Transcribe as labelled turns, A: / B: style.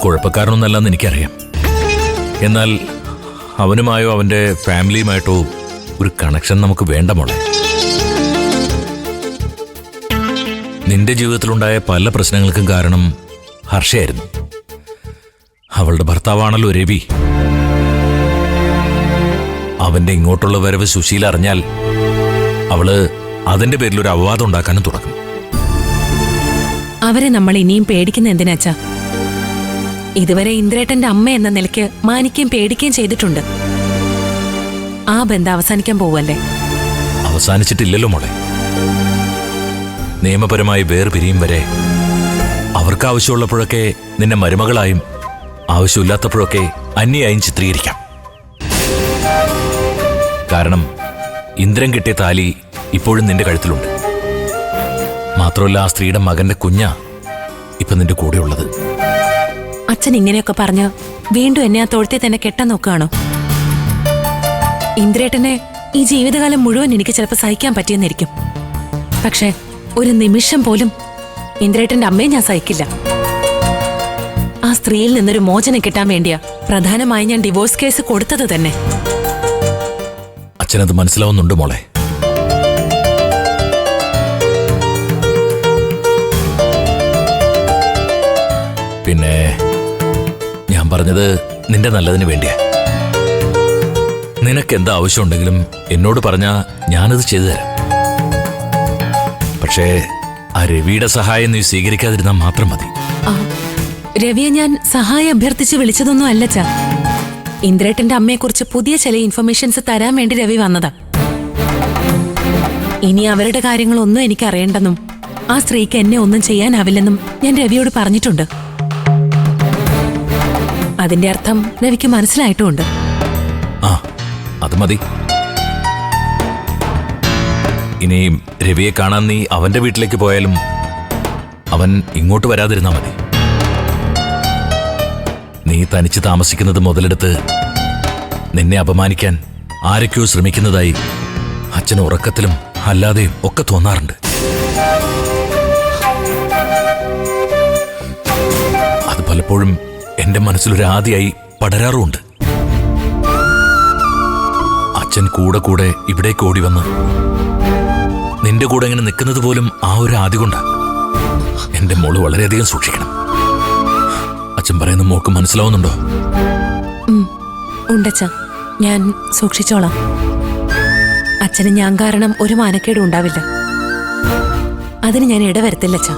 A: കുഴപ്പക്കാരനൊന്നല്ലെന്ന് എനിക്കറിയാം. എന്നാൽ അവനുമായോ അവൻ്റെ ഫാമിലിയുമായിട്ടോ ഒരു കണക്ഷൻ നമുക്ക് വേണ്ട മോളെ. നിന്റെ ജീവിതത്തിലുണ്ടായ പല പ്രശ്നങ്ങൾക്കും കാരണം ഹർഷയായിരുന്നു. അവളുടെ ഭർത്താവാണല്ലോ രവി. അവന്റെ ഇങ്ങോട്ടുള്ള വരവ് സുശീല അറിഞ്ഞാൽ അവള് അതിന്റെ പേരിൽ ഒരു അപവാദം ഉണ്ടാക്കാനും തുടങ്ങും.
B: അവരെ നമ്മൾ ഇനിയും പേടിക്കുന്ന എന്തിനാച്ചാ? ഇതുവരെ ഇന്ദ്രേട്ടന്റെ അമ്മ എന്ന നിലയ്ക്ക് മാനിക്കുകയും പേടിക്കുകയും ചെയ്തിട്ടുണ്ട്. ആ ബന്ധം അവസാനിക്കാൻ പോവല്ലേ?
A: അവസാനിച്ചിട്ടില്ലല്ലോ മോളെ. നിയമപരമായി വേർപിരിയും വരെ അവർക്ക് ആവശ്യമുള്ളപ്പോഴൊക്കെ നിന്നെ മരുമകളായും ആവശ്യമില്ലാത്തപ്പോഴൊക്കെ അന്യായും ചിത്രീകരിക്കാം. കാരണം ഇന്ദ്രൻ കിട്ടിയ താലി ഇപ്പോഴും നിന്റെ കഴുത്തിലുണ്ട്. മാത്രമല്ല, ആ സ്ത്രീയുടെ മകന്റെ കുഞ്ഞാ ഇപ്പൊ നിന്റെ കൂടെയുള്ളത്.
B: അച്ഛൻ ഇങ്ങനെയൊക്കെ പറഞ്ഞ് വീണ്ടും എന്നെ ആ തൊഴുത്തെ തന്നെ കെട്ടാൻ നോക്കുകയാണോ? ഇന്ദ്രേട്ടനെ ഈ ജീവിതകാലം മുഴുവൻ എനിക്ക് ചിലപ്പോൾ സഹിക്കാൻ പറ്റിയെന്നിരിക്കും. പക്ഷെ ഒരു നിമിഷം പോലും ഇന്ദ്രേട്ടന്റെ അമ്മയെ ഞാൻ സഹിക്കില്ല. ആ സ്ത്രീയിൽ നിന്നൊരു മോചനം കിട്ടാൻ വേണ്ടിയാ പ്രധാനമായി ഞാൻ ഡിവോഴ്സ് കേസ് കൊടുത്തത് തന്നെ.
A: അച്ഛനത് മനസ്സിലാവുന്നുണ്ട് മോളെ. പിന്നെ ഞാൻ പറഞ്ഞത് നിന്റെ നല്ലതിന് വേണ്ടിയാ. നിനക്ക് എന്താ ആവശ്യമുണ്ടെങ്കിലും എന്നോട് പറഞ്ഞാ ഞാനത് ചെയ്തു തരാം. പക്ഷേ ആ രവിയുടെ സഹായം നീ സ്വീകരിക്കാതിരുന്നാൽ മാത്രം മതി.
B: രവിയെ ഞാൻ സഹായം അഭ്യർത്ഥിച്ച് വിളിച്ചതൊന്നും അല്ലച്ചാ. ഇന്ദ്രേട്ടന്റെ അമ്മയെക്കുറിച്ച് പുതിയ ചില ഇൻഫർമേഷൻസ് തരാൻ വേണ്ടി രവി വന്നതാ. ഇനി അവരുടെ കാര്യങ്ങളൊന്നും എനിക്ക് അറിയണ്ടെന്നും ആ സ്ത്രീക്ക് എന്നെ ഒന്നും ചെയ്യാനാവില്ലെന്നും ഞാൻ രവിയോട് പറഞ്ഞിട്ടുണ്ട്. അതിന്റെ അർത്ഥം രവിക്ക് മനസ്സിലായിട്ടുമുണ്ട്.
A: ആ, അത് മതി. ഇനി രവിയെ കാണാൻ നീ അവന്റെ വീട്ടിലേക്ക് പോയാലും അവൻ ഇങ്ങോട്ട് വരാതിരുന്നാ മതി. നീ തനിച്ച് താമസിക്കുന്നത് മുതലെടുത്ത് നിന്നെ അപമാനിക്കാൻ ആരൊക്കെയോ ശ്രമിക്കുന്നതായി അച്ഛന് ഉറക്കത്തിലും അല്ലാതെയും ഒക്കെ തോന്നാറുണ്ട്. അത് പലപ്പോഴും എന്റെ മനസ്സിലൊരു ആദിയായി പടരാറുമുണ്ട്. അച്ഛൻ കൂടെ കൂടെ ഇവിടേക്ക് ഓടി വന്ന് നിന്റെ കൂടെ ഇങ്ങനെ നിൽക്കുന്നത് പോലും ആ ഒരു ആദി കൊണ്ടാ. എന്റെ മോള് വളരെയധികം സൂക്ഷിക്കണം. അച്ഛൻ പറയുന്ന മോൾക്ക് മനസ്സിലാവുന്നുണ്ടോ?
B: ഉണ്ടച്ചാ, ഞാൻ സൂക്ഷിച്ചോളാം. അച്ഛന് ഞാൻ കാരണം ഒരു മാനക്കേടും ഉണ്ടാവില്ല. അതിന് ഞാൻ ഇടവരുത്തില്ലച്ചാ.